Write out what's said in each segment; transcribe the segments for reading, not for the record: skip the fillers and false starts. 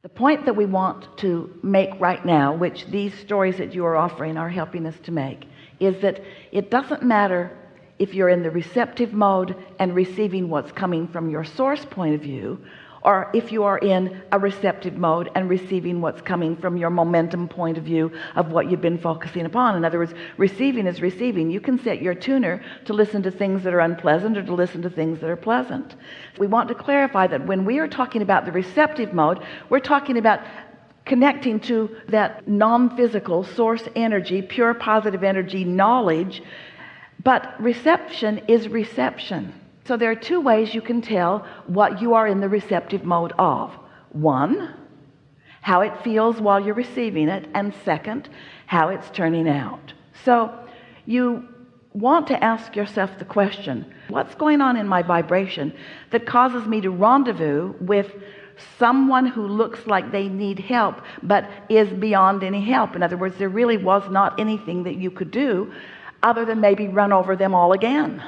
The point that we want to make right now, which these stories that you are offering are helping us to make, is that it doesn't matter if you're in the receptive mode and receiving what's coming from your source point of view, or if you are in a receptive mode and receiving what's coming from your momentum point of view of what you've been focusing upon. In other words, receiving is receiving. You can set your tuner to listen to things that are unpleasant or to listen to things that are pleasant. We want to clarify that when we are talking about the receptive mode, we're talking about connecting to that non-physical source energy, pure positive energy knowledge. But reception is reception. So there are two ways you can tell what you are in the receptive mode of. One, how it feels while you're receiving it, and second, how it's turning out. So you want to ask yourself the question, what's going on in my vibration that causes me to rendezvous with someone who looks like they need help but is beyond any help? In other words, there really was not anything that you could do other than maybe run over them all again.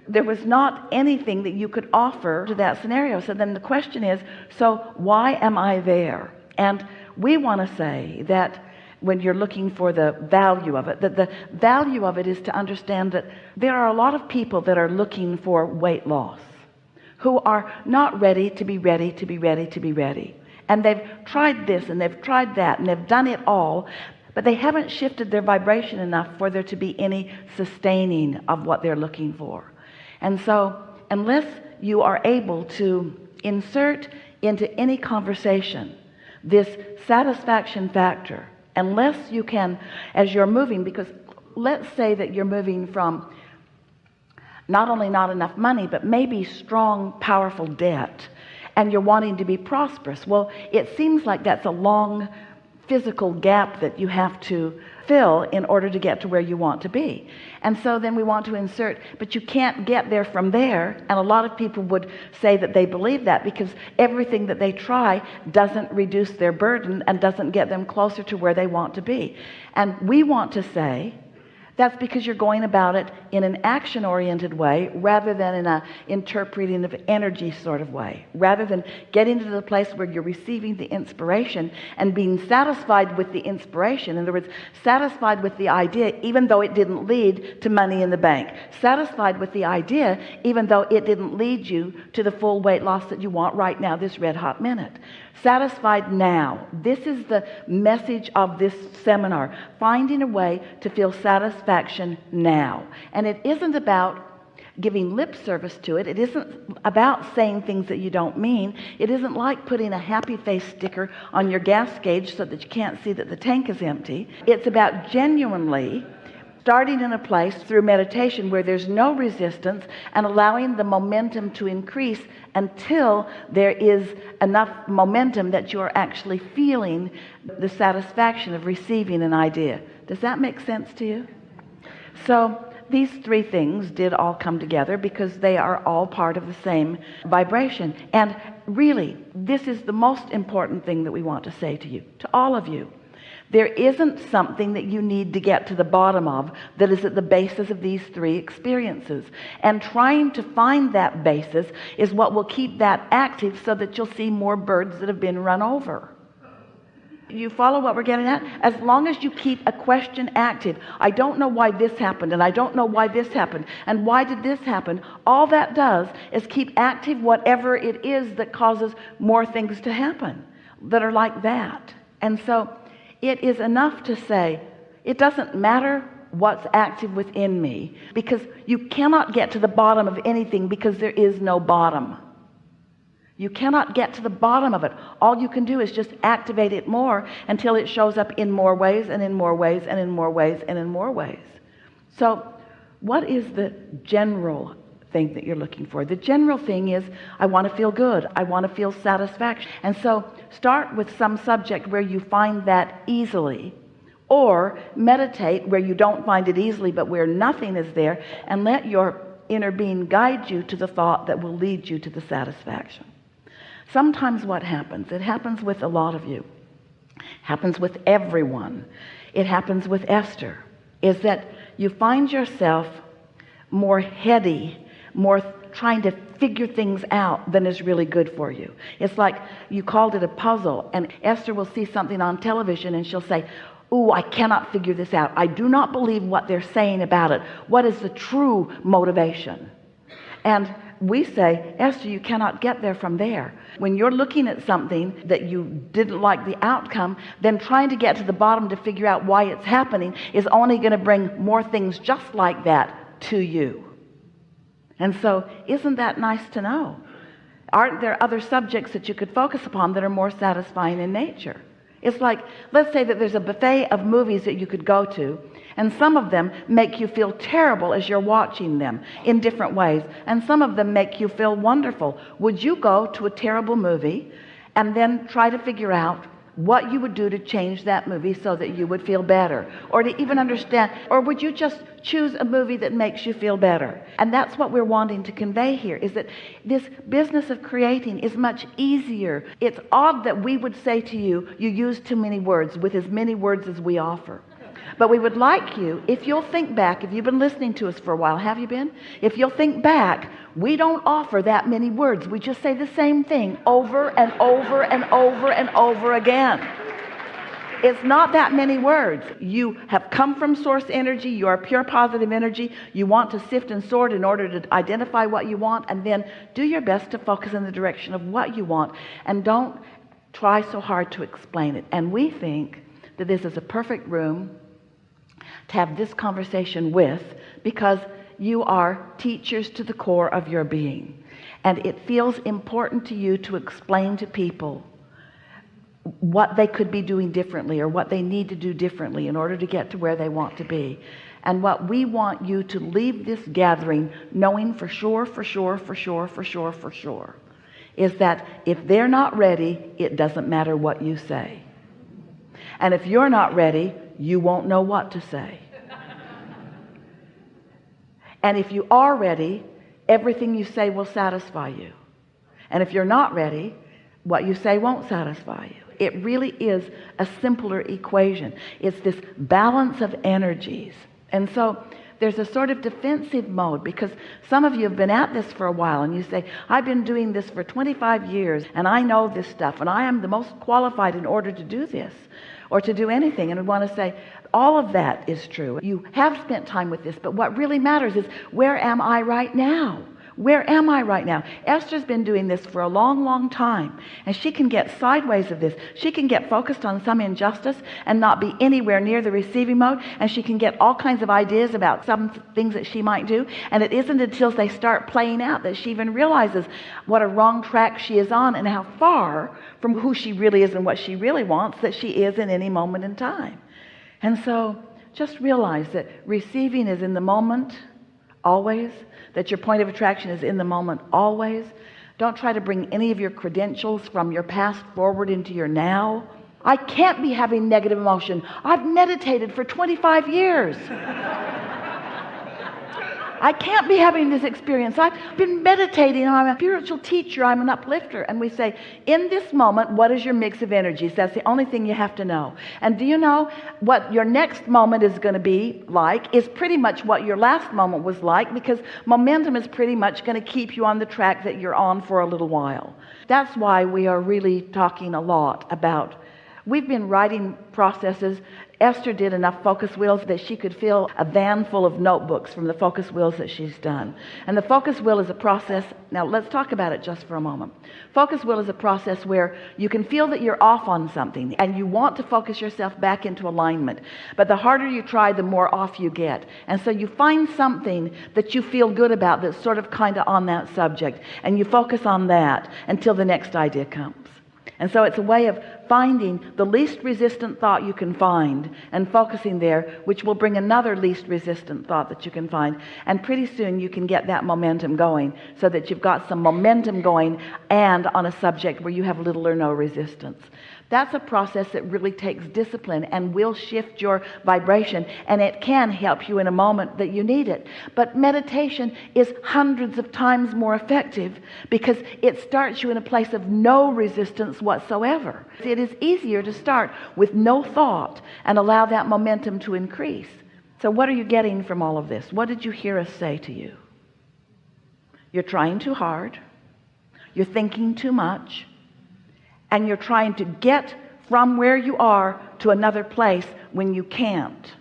There was not anything that you could offer to that scenario. So then the question is, so why am I there? And we want to say that when you're looking for the value of it, that the value of it is to understand that there are a lot of people that are looking for weight loss, who are not ready to be ready to be ready to be ready. And they've tried this and they've tried that and they've done it all, but they haven't shifted their vibration enough for there to be any sustaining of what they're looking for. And so unless you are able to insert into any conversation this satisfaction factor, unless you can, as you're moving, because let's say that you're moving from not only not enough money, but maybe strong, powerful debt, and you're wanting to be prosperous. Well, it seems like that's a long physical gap that you have to fill in order to get to where you want to be. And so then we want to insert, but you can't get there from there. And a lot of people would say that they believe that because everything that they try doesn't reduce their burden and doesn't get them closer to where they want to be. And we want to say that's because you're going about it in an action-oriented way rather than in a interpreting of energy sort of way, rather than getting to the place where you're receiving the inspiration and being satisfied with the inspiration. In other words, satisfied with the idea even though it didn't lead to money in the bank, satisfied with the idea even though it didn't lead you to the full weight loss that you want right now, this red hot minute. Satisfied now. This is the message of this seminar, finding a way to feel satisfaction now. And it isn't about giving lip service to it. It isn't about saying things that you don't mean. It isn't like putting a happy face sticker on your gas gauge so that you can't see that the tank is empty. It's about genuinely starting in a place through meditation where there's no resistance and allowing the momentum to increase until there is enough momentum that you are actually feeling the satisfaction of receiving an idea. Does that make sense to you? So these three things did all come together because they are all part of the same vibration. And really, this is the most important thing that we want to say to you, to all of you. There isn't something that you need to get to the bottom of that is at the basis of these three experiences. And trying to find that basis is what will keep that active so that you'll see more birds that have been run over. You follow what we're getting at? As long as you keep a question active, I don't know why this happened, and I don't know why this happened, and why did this happen? All that does is keep active whatever it is that causes more things to happen that are like that. And so it is enough to say, it doesn't matter what's active within me, because you cannot get to the bottom of anything because there is no bottom. You cannot get to the bottom of it. All you can do is just activate it more until it shows up in more ways and in more ways and in more ways and in more ways. So what is the general thing that you're looking for? The general thing is, I want to feel good. I want to feel satisfaction. And so start with some subject where you find that easily, or meditate where you don't find it easily but where nothing is there, and let your inner being guide you to the thought that will lead you to the satisfaction. Sometimes what happens, it happens with a lot of you, happens with everyone, it happens with Esther, is that you find yourself more heady, more trying to figure things out than is really good for you. It's like you called it a puzzle, and Esther will see something on television and she'll say, "Ooh, I cannot figure this out. I do not believe what they're saying about it. What is the true motivation?" And we say, "Esther, you cannot get there from there." When you're looking at something that you didn't like the outcome, then trying to get to the bottom to figure out why it's happening is only going to bring more things just like that to you. And so, isn't that nice to know? Aren't there other subjects that you could focus upon that are more satisfying in nature? It's like, let's say that there's a buffet of movies that you could go to, and some of them make you feel terrible as you're watching them in different ways, and some of them make you feel wonderful. Would you go to a terrible movie and then try to figure out what you would do to change that movie so that you would feel better, or to even understand, or would you just choose a movie that makes you feel better? And that's what we're wanting to convey here, is that this business of creating is much easier. It's odd that we would say to you, "You use too many words," with as many words as we offer. But we would like you, if you'll think back, if you've been listening to us for a while, have you been? If you'll think back, we don't offer that many words. We just say the same thing over and over and over and over again. It's not that many words. You have come from source energy. You are pure positive energy. You want to sift and sort in order to identify what you want, and then do your best to focus in the direction of what you want, and don't try so hard to explain it. And we think that this is a perfect room to have this conversation with, because you are teachers to the core of your being, and it feels important to you to explain to people what they could be doing differently, or what they need to do differently in order to get to where they want to be. And what we want you to leave this gathering knowing for sure is that if they're not ready, it doesn't matter what you say. And if you're not ready, you won't know what to say. And if you are ready, everything you say will satisfy you. And if you're not ready, what you say won't satisfy you. It really is a simpler equation. It's this balance of energies. And so there's a sort of defensive mode, because some of you have been at this for a while, and you say, "I've been doing this for 25 years, and I know this stuff, and I am the most qualified in order to do this, or to do anything." And I want to say, all of that is true. You have spent time with this, but what really matters is, where am I right now? Where am I right now? Esther's been doing this for a long, long time, and she can get sideways of this. She can get focused on some injustice and not be anywhere near the receiving mode, and she can get all kinds of ideas about some things that she might do, and it isn't until they start playing out that she even realizes what a wrong track she is on, and how far from who she really is and what she really wants that she is in any moment in time. And so just realize that receiving is in the moment always, that your point of attraction is in the moment always. Don't try to bring any of your credentials from your past forward into your now. I can't be having negative emotion. I've meditated for 25 years. I can't be having this experience. I've been meditating. I'm a spiritual teacher. I'm an uplifter. And we say, in this moment, what is your mix of energies? That's the only thing you have to know. And do you know what your next moment is going to be like is pretty much what your last moment was like, because momentum is pretty much going to keep you on the track that you're on for a little while. That's why we are really talking a lot about, we've been writing processes. Esther did enough focus wheels that she could fill a van full of notebooks from the focus wheels that she's done. And the focus wheel is a process. Now let's talk about it just for a moment. Focus wheel is a process where you can feel that you're off on something and you want to focus yourself back into alignment. But the harder you try, the more off you get. And so you find something that you feel good about that's sort of kind of on that subject, and you focus on that until the next idea comes. And so it's a way of finding the least resistant thought you can find and focusing there, which will bring another least resistant thought that you can find. And pretty soon you can get that momentum going, so that you've got some momentum going and on a subject where you have little or no resistance. That's a process that really takes discipline and will shift your vibration, and it can help you in a moment that you need it. But meditation is hundreds of times more effective because it starts you in a place of no resistance whatsoever. It is easier to start with no thought and allow that momentum to increase. So what are you getting from all of this? What did you hear us say to you? you're trying too hard, you're thinking too much, and you're trying to get from where you are to another place when you can't.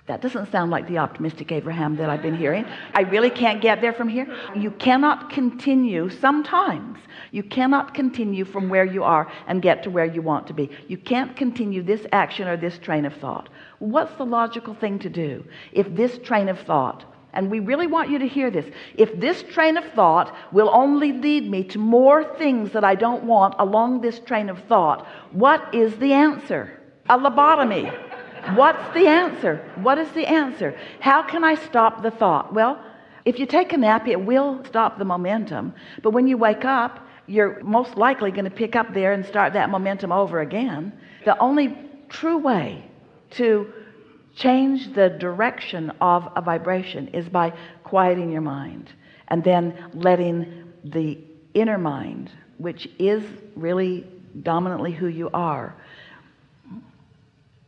That doesn't sound like the optimistic Abraham that I've been hearing. I really can't get there from here. You cannot continue, sometimes you cannot continue from where you are and get to where you want to be. You can't continue this action or this train of thought. What's the logical thing to do if this train of thought, and we really want you to hear this, if this train of thought will only lead me to more things that I don't want along this train of thought, what is the answer? A lobotomy. What's the answer? What is the answer? How can I stop the thought? Well, if you take a nap, it will stop the momentum. But when you wake up, you're most likely going to pick up there and start that momentum over again. The only true way to change the direction of a vibration is by quieting your mind and then letting the inner mind, which is really dominantly who you are,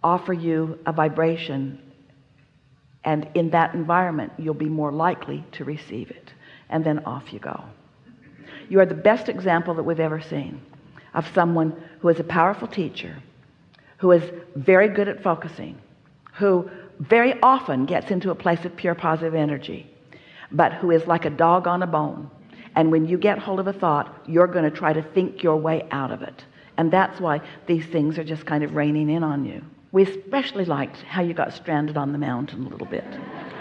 offer you a vibration, and in that environment you'll be more likely to receive it, and then off you go. You are the best example that we've ever seen of someone who is a powerful teacher, who is very good at focusing, who very often gets into a place of pure positive energy, but who is like a dog on a bone, and when you get hold of a thought, you're going to try to think your way out of it. And that's why these things are just kind of raining in on you. We especially liked how you got stranded on the mountain a little bit,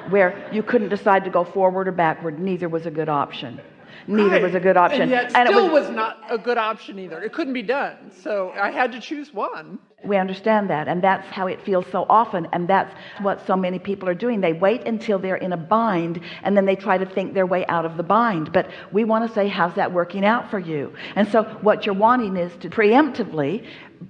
where you couldn't decide to go forward or backward. Neither was a good option. Neither was a good option. And yet still was not a good option either. It couldn't be done. So I had to choose one. We understand that, and that's how it feels so often, and that's what so many people are doing. They wait until they're in a bind, and then they try to think their way out of the bind. But we want to say, how's that working out for you? And so what you're wanting is to preemptively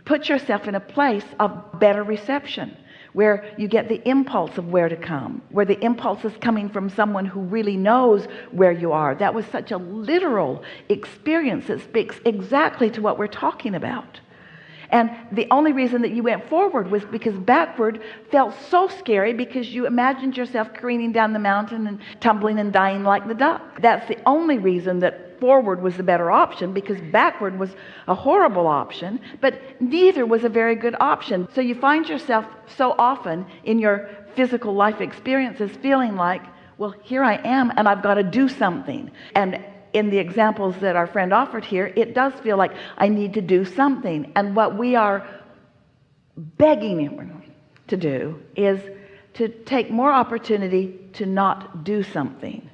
put yourself in a place of better reception, where you get the impulse of where to come, where the impulse is coming from someone who really knows where you are. That was such a literal experience that speaks exactly to what we're talking about. And the only reason that you went forward was because backward felt so scary, because you imagined yourself careening down the mountain and tumbling and dying like the duck. That's the only reason that forward was the better option, because backward was a horrible option, but neither was a very good option. So you find yourself so often in your physical life experiences feeling like, well, here I am and I've got to do something. And in the examples that our friend offered here, it does feel like I need to do something. And what we are begging him to do is to take more opportunity to not do something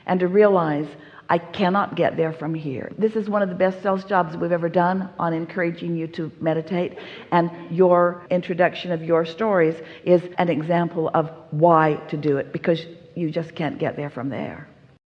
and to realize I cannot get there from here. This is one of the best sales jobs we've ever done on encouraging you to meditate, and your introduction of your stories is an example of why to do it, because you just can't get there from there.